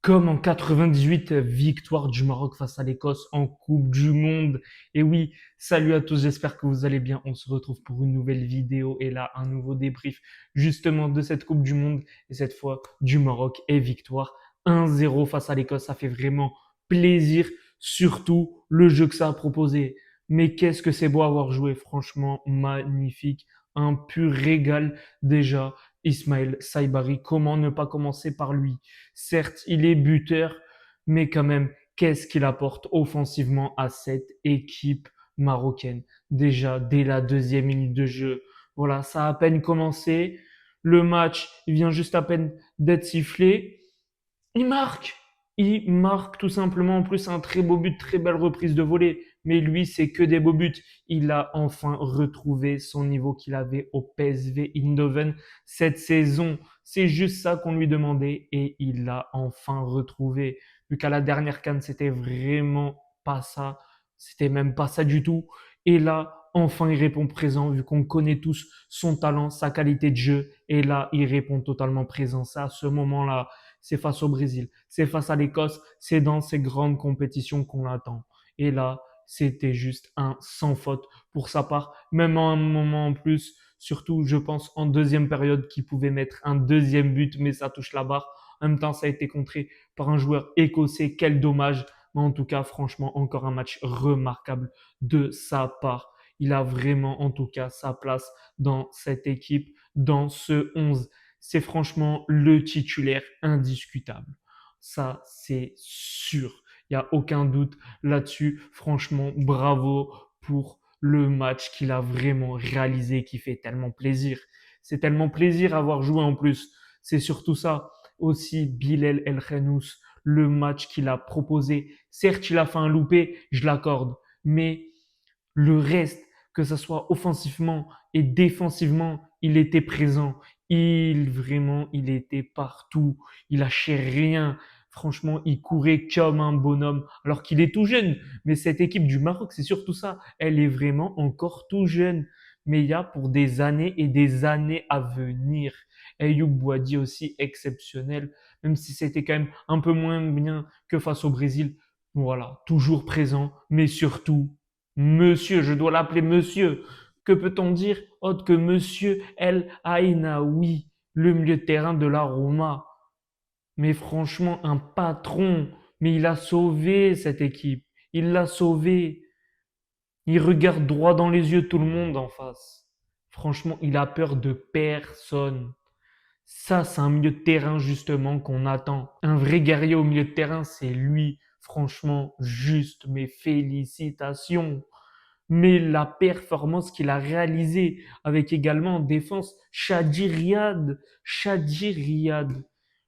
Comme en 98, victoire du Maroc face à l'Écosse en Coupe du Monde. Et oui, salut à tous, j'espère que vous allez bien. On se retrouve pour une nouvelle vidéo et là, un nouveau débrief justement de cette Coupe du Monde et cette fois du Maroc et victoire 1-0 face à l'Écosse. Ça fait vraiment plaisir, surtout le jeu que ça a proposé. Mais qu'est-ce que c'est beau avoir joué, franchement magnifique, un pur régal déjà. Ismaël Saibari, comment ne pas commencer par lui? Certes, il est buteur, mais quand même, qu'est-ce qu'il apporte offensivement à cette équipe marocaine? Déjà, dès la deuxième minute de jeu, voilà, ça a à peine commencé. Le match, il vient juste à peine d'être sifflé. Il marque. Il marque tout simplement. En plus, un très beau but, très belle reprise de volée. Mais lui, c'est que des beaux buts. Il a enfin retrouvé son niveau qu'il avait au PSV Eindhoven cette saison. C'est juste ça qu'on lui demandait et il l'a enfin retrouvé. Vu qu'à la dernière CAN, c'était vraiment pas ça. C'était même pas ça du tout. Et là, enfin, il répond présent vu qu'on connaît tous son talent, sa qualité de jeu. Et là, il répond totalement présent. C'est à ce moment-là, c'est face au Brésil, c'est face à l'Écosse, c'est dans ces grandes compétitions qu'on attend. Et là, c'était juste un sans faute pour sa part, même en un moment en plus, surtout je pense en deuxième période qui pouvait mettre un deuxième but, mais ça touche la barre. En même temps, ça a été contré par un joueur écossais, quel dommage. Mais en tout cas, franchement, encore un match remarquable de sa part. Il a vraiment, en tout cas, sa place dans cette équipe, dans ce 11. C'est franchement le titulaire indiscutable. Ça, c'est sûr. Il n'y a aucun doute là-dessus. Franchement, bravo pour le match qu'il a vraiment réalisé, qui fait tellement plaisir. C'est tellement plaisir à avoir joué en plus. C'est surtout ça. Aussi, Bilal El Khenous, le match qu'il a proposé. Certes, il a fait un loupé, je l'accorde. Mais le reste, que ce soit offensivement et défensivement, il était présent. Il était partout. Il lâchait rien. Franchement, il courait comme un bonhomme, alors qu'il est tout jeune. Mais cette équipe du Maroc, c'est surtout ça. Elle est vraiment encore tout jeune. Mais il y a pour des années et des années à venir. Ayoub Boadi aussi exceptionnel, même si c'était quand même un peu moins bien que face au Brésil. Voilà, toujours présent, mais surtout Monsieur, je dois l'appeler monsieur. Que peut-on dire autre que monsieur El Ainaoui, le milieu de terrain de la Roma? Mais franchement, un patron. Mais il a sauvé cette équipe. Il l'a sauvé. Il regarde droit dans les yeux tout le monde en face. Franchement, il a peur de personne. Ça, c'est un milieu de terrain justement qu'on attend. Un vrai guerrier au milieu de terrain, c'est lui. Franchement, juste mes félicitations. Mais la performance qu'il a réalisée avec également en défense Shadi Riyad,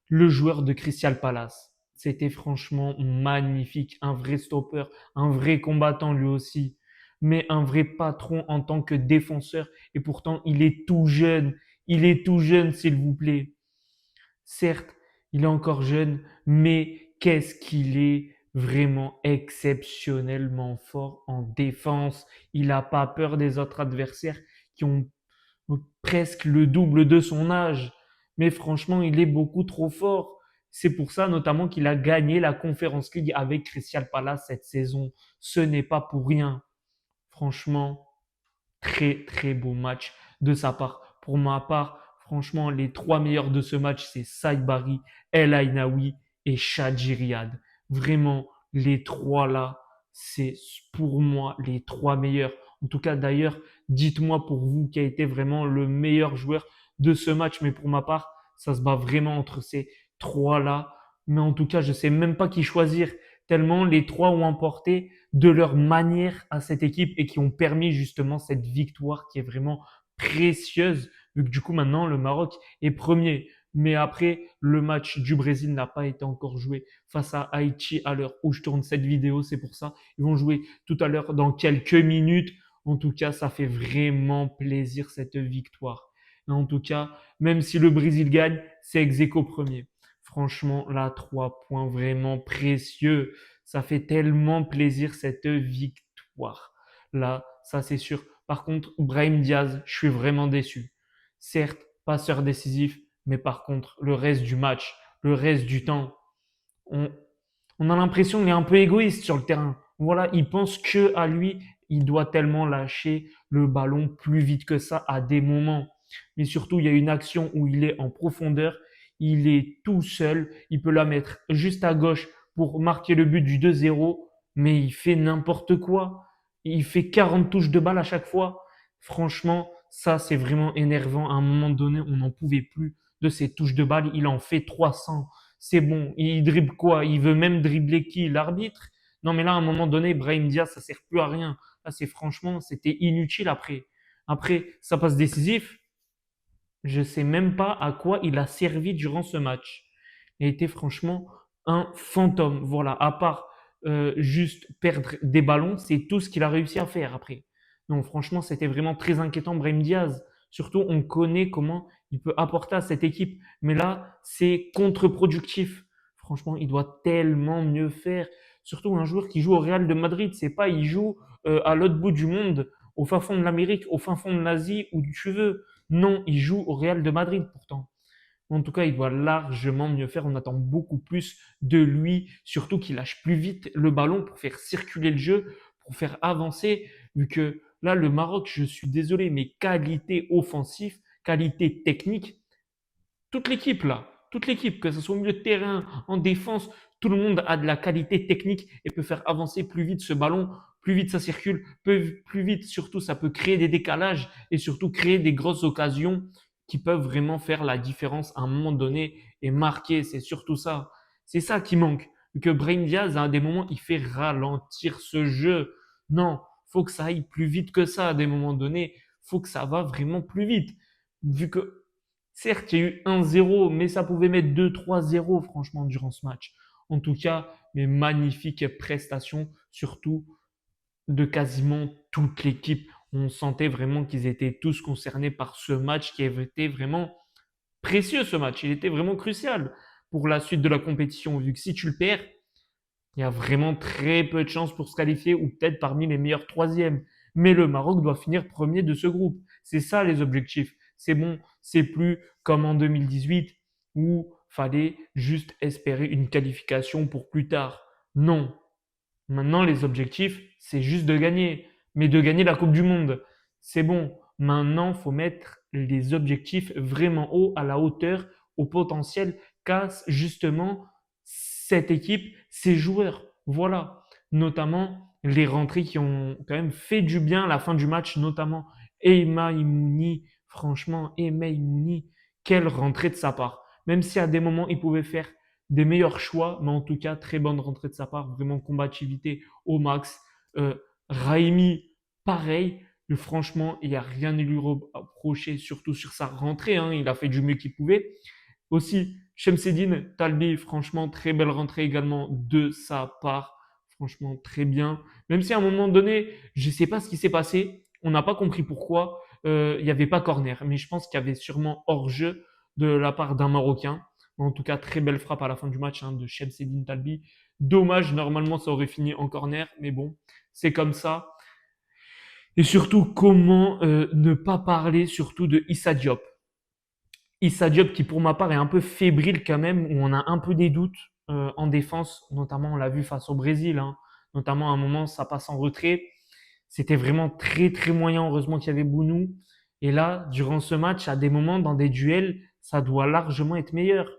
le joueur de Crystal Palace. C'était franchement magnifique, un vrai stopper, un vrai combattant lui aussi, mais un vrai patron en tant que défenseur. Et pourtant, il est tout jeune, s'il vous plaît. Certes, il est encore jeune, mais qu'est-ce qu'il est vraiment exceptionnellement fort en défense. Il n'a pas peur des autres adversaires qui ont presque le double de son âge. Mais franchement, il est beaucoup trop fort. C'est pour ça notamment qu'il a gagné la Conference League avec Crystal Palace cette saison. Ce n'est pas pour rien. Franchement, très très beau match de sa part. Pour ma part, franchement, les trois meilleurs de ce match, c'est Saibari, El Ainaoui et Shadji Riyad. Vraiment, les trois là, c'est pour moi les trois meilleurs. En tout cas, d'ailleurs, dites-moi pour vous qui a été vraiment le meilleur joueur de ce match. Mais pour ma part, ça se bat vraiment entre ces trois là. Mais en tout cas, je sais même pas qui choisir tellement les trois ont emporté de leur manière à cette équipe et qui ont permis justement cette victoire qui est vraiment précieuse, vu que du coup maintenant le Maroc est premier. Mais après, le match du Brésil n'a pas été encore joué face à Haïti à l'heure où je tourne cette vidéo. C'est pour ça. Ils vont jouer tout à l'heure dans quelques minutes. En tout cas, ça fait vraiment plaisir cette victoire. Et en tout cas, même si le Brésil gagne, c'est ex aequo premier. Franchement, là, 3 points vraiment précieux. Ça fait tellement plaisir cette victoire. Là, ça c'est sûr. Par contre, Brahim Diaz, je suis vraiment déçu. Certes, passeur décisif, mais par contre, le reste du match, le reste du temps, On, on a l'impression qu'il est un peu égoïste sur le terrain. Voilà, il pense que à lui, il doit tellement lâcher le ballon plus vite que ça à des moments. Mais surtout, il y a une action où il est en profondeur, il est tout seul, il peut la mettre juste à gauche pour marquer le but du 2-0, mais il fait n'importe quoi. Il fait 40 touches de balle à chaque fois. Franchement, ça, c'est vraiment énervant. À un moment donné, on n'en pouvait plus de ces touches de balle. Il en fait 300. C'est bon. Il dribble quoi? Il veut même dribbler qui? L'arbitre? Non, mais là, à un moment donné, Brahim Diaz, ça sert plus à rien. Là, c'est franchement, c'était inutile après. Après, ça passe décisif. Je sais même pas à quoi il a servi durant ce match. Il était franchement un fantôme. Voilà, à part juste perdre des ballons, c'est tout ce qu'il a réussi à faire après. Donc franchement, c'était vraiment très inquiétant, Brahim Diaz. Surtout, on connaît comment il peut apporter à cette équipe. Mais là, c'est contre-productif. Franchement, il doit tellement mieux faire. Surtout un joueur qui joue au Real de Madrid, c'est pas il joue à l'autre bout du monde, au fin fond de l'Amérique, au fin fond de l'Asie, où tu veux. Non, il joue au Real de Madrid pourtant. En tout cas, il doit largement mieux faire. On attend beaucoup plus de lui, surtout qu'il lâche plus vite le ballon pour faire circuler le jeu, pour faire avancer. Vu que là, le Maroc, je suis désolé, mais qualité offensive, qualité technique, toute l'équipe, que ce soit au milieu de terrain, en défense, tout le monde a de la qualité technique et peut faire avancer plus vite ce ballon, plus vite ça circule, plus vite surtout ça peut créer des décalages et surtout créer des grosses occasions qui peuvent vraiment faire la différence à un moment donné et marquer. C'est surtout ça. C'est ça qui manque. Que Brahim Diaz, à des moments, il fait ralentir ce jeu. Non, faut que ça aille plus vite que ça à des moments donnés. Faut que ça va vraiment plus vite. Vu que certes, il y a eu 1-0, mais ça pouvait mettre 2-3-0, franchement, durant ce match. En tout cas, mais magnifique prestation, surtout de quasiment toute l'équipe. On sentait vraiment qu'ils étaient tous concernés par ce match qui avait été vraiment précieux, ce match. Il était vraiment crucial pour la suite de la compétition, vu que si tu le perds, il y a vraiment très peu de chances pour se qualifier ou peut-être parmi les meilleurs troisièmes. Mais le Maroc doit finir premier de ce groupe. C'est ça les objectifs. C'est bon, c'est plus comme en 2018 où fallait juste espérer une qualification pour plus tard. Non. Maintenant, les objectifs, c'est juste de gagner. Mais de gagner la Coupe du Monde. C'est bon. Maintenant, il faut mettre les objectifs vraiment haut, à la hauteur, au potentiel qu'a justement cette équipe, ces joueurs. Voilà. Notamment les rentrées qui ont quand même fait du bien à la fin du match, notamment Eima Imouni. Franchement, Eima Imouni, quelle rentrée de sa part. Même si à des moments, il pouvait faire des meilleurs choix, mais en tout cas, très bonne rentrée de sa part, vraiment combativité au max. Raimi, pareil, franchement, il n'y a rien à lui reprocher, surtout sur sa rentrée, hein, il a fait du mieux qu'il pouvait. Aussi, Shemseddine Talbi, franchement, très belle rentrée également de sa part, franchement, très bien. Même si à un moment donné, je ne sais pas ce qui s'est passé, on n'a pas compris pourquoi il n'y avait pas corner, mais je pense qu'il y avait sûrement hors-jeu de la part d'un Marocain. En tout cas, très belle frappe à la fin du match hein, de Shemseddine Talbi. Dommage, normalement ça aurait fini en corner, mais bon, c'est comme ça. Et surtout, comment ne pas parler surtout de Issa Diop. Issa Diop qui pour ma part est un peu fébrile quand même, où on a un peu des doutes en défense, notamment on l'a vu face au Brésil, hein. Notamment à un moment ça passe en retrait. C'était vraiment très très moyen, heureusement qu'il y avait Bounou. Et là, durant ce match, à des moments, dans des duels, ça doit largement être meilleur.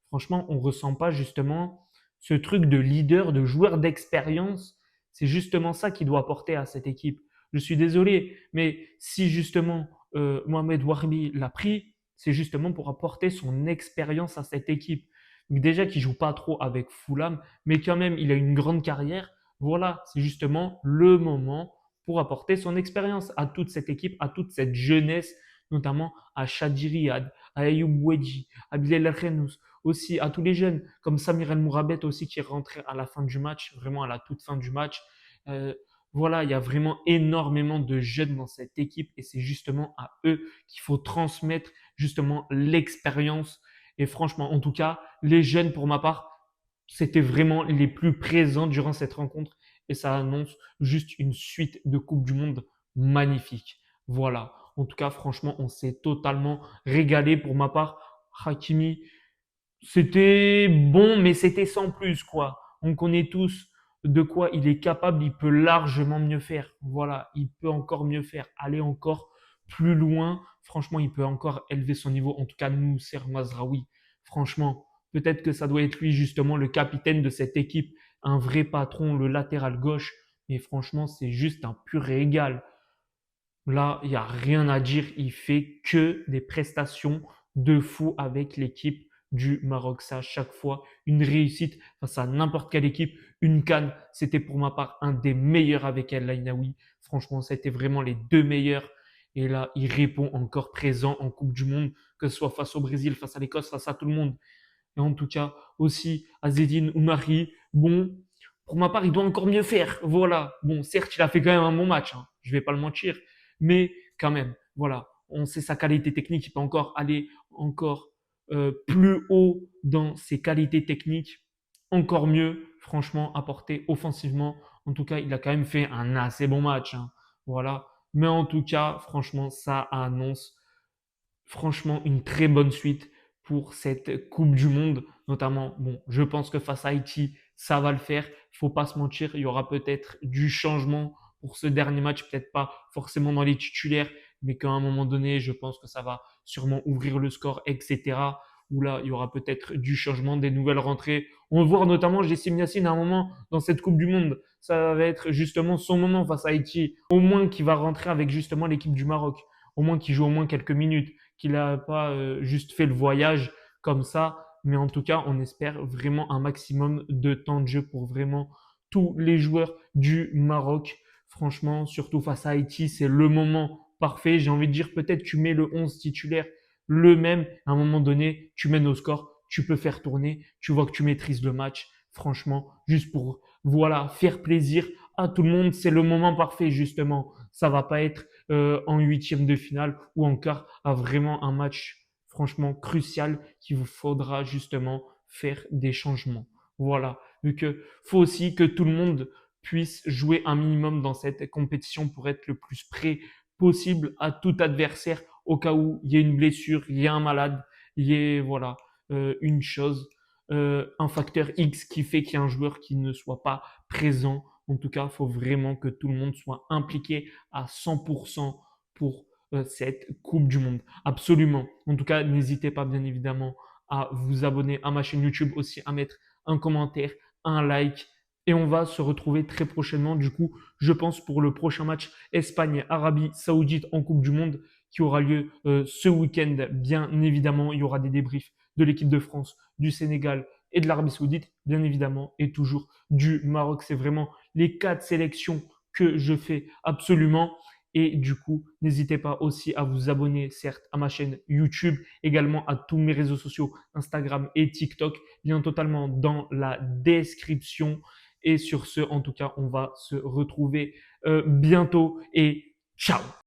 Franchement, on ressent pas justement ce truc de leader, de joueur d'expérience. C'est justement ça qui doit apporter à cette équipe. Je suis désolé, mais si justement Mohamed Warbi l'a pris, c'est justement pour apporter son expérience à cette équipe. Donc déjà qu'il joue pas trop avec Fulham, mais quand même il a une grande carrière. Voilà, c'est justement le moment pour apporter son expérience à toute cette équipe, à toute cette jeunesse, notamment à Chadi Riyad, à Ayoub Wedji, à Bilal Khenous, aussi à tous les jeunes, comme Samir El Mourabet aussi qui est rentré à la fin du match, vraiment à la toute fin du match. Euh, voilà, il y a vraiment énormément de jeunes dans cette équipe et c'est justement à eux qu'il faut transmettre justement l'expérience. Et franchement, en tout cas, les jeunes, pour ma part, c'était vraiment les plus présents durant cette rencontre et ça annonce juste une suite de Coupe du Monde magnifique. Voilà. En tout cas, franchement, on s'est totalement régalé pour ma part. Hakimi, C'était bon, mais c'était sans plus, quoi. On connaît tous de quoi il est capable, il peut largement mieux faire. Voilà, il peut encore mieux faire, aller encore plus loin. Franchement, il peut encore élever son niveau. En tout cas, nous, Ser Mazraoui, franchement, peut-être que ça doit être lui, justement, le capitaine de cette équipe, un vrai patron, le latéral gauche. Mais franchement, c'est juste un pur régal. Là, il n'y a rien à dire. Il fait que des prestations de fou avec l'équipe du Maroc. C'est à chaque fois une réussite face à n'importe quelle équipe. Une CAN, c'était pour ma part un des meilleurs avec El Ainaoui. Franchement, c'était vraiment les deux meilleurs. Et là, il répond encore présent en Coupe du Monde, que ce soit face au Brésil, face à l'Écosse, face à tout le monde. Et en tout cas, aussi, Azedine Oumari, bon, pour ma part, il doit encore mieux faire. Voilà. Bon, certes, il a fait quand même un bon match, hein, je vais pas le mentir, mais quand même, voilà. On sait sa qualité technique, il peut encore aller encore plus haut dans ses qualités techniques, encore mieux, franchement, apporter offensivement. En tout cas, il a quand même fait un assez bon match, hein. Voilà. Mais en tout cas, franchement, ça annonce franchement une très bonne suite pour cette Coupe du Monde, notamment, bon, je pense que face à Haïti, ça va le faire. Il faut pas se mentir, il y aura peut-être du changement pour ce dernier match, peut-être pas forcément dans les titulaires, mais qu'à un moment donné, je pense que ça va sûrement ouvrir le score, etc. Où là, il y aura peut-être du changement, des nouvelles rentrées. On va voir notamment Jessim Yassine à un moment dans cette Coupe du Monde. Ça va être justement son moment face à Haïti. Au moins qui va rentrer avec justement l'équipe du Maroc. Au moins qui joue au moins quelques minutes, qu'il n'a pas juste fait le voyage comme ça. Mais en tout cas, on espère vraiment un maximum de temps de jeu pour vraiment tous les joueurs du Maroc. Franchement, surtout face à Haïti, c'est le moment parfait. J'ai envie de dire, peut-être tu mets le 11 titulaire le même. À un moment donné, tu mènes au score, tu peux faire tourner, tu vois que tu maîtrises le match. Franchement, juste pour voilà faire plaisir à tout le monde, c'est le moment parfait justement. Ça va pas être en huitième de finale ou en quart à vraiment un match franchement crucial qu'il vous faudra justement faire des changements. Voilà, vu que faut aussi que tout le monde puisse jouer un minimum dans cette compétition pour être le plus prêt possible à tout adversaire au cas où il y a une blessure, il y a un malade, il y a voilà une chose, un facteur X qui fait qu'il y a un joueur qui ne soit pas présent. En tout cas, il faut vraiment que tout le monde soit impliqué à 100% pour cette Coupe du Monde. Absolument. En tout cas, n'hésitez pas bien évidemment à vous abonner à ma chaîne YouTube, aussi à mettre un commentaire, un like. Et on va se retrouver très prochainement, du coup, je pense, pour le prochain match Espagne-Arabie Saoudite en Coupe du Monde qui aura lieu ce week-end. Bien évidemment, il y aura des débriefs de l'équipe de France, du Sénégal et de l'Arabie Saoudite, bien évidemment, et toujours du Maroc. C'est vraiment les 4 sélections que je fais absolument. Et du coup, n'hésitez pas aussi à vous abonner, certes, à ma chaîne YouTube, également à tous mes réseaux sociaux, Instagram et TikTok, bien totalement dans la description. Et sur ce, en tout cas, on va se retrouver bientôt et ciao!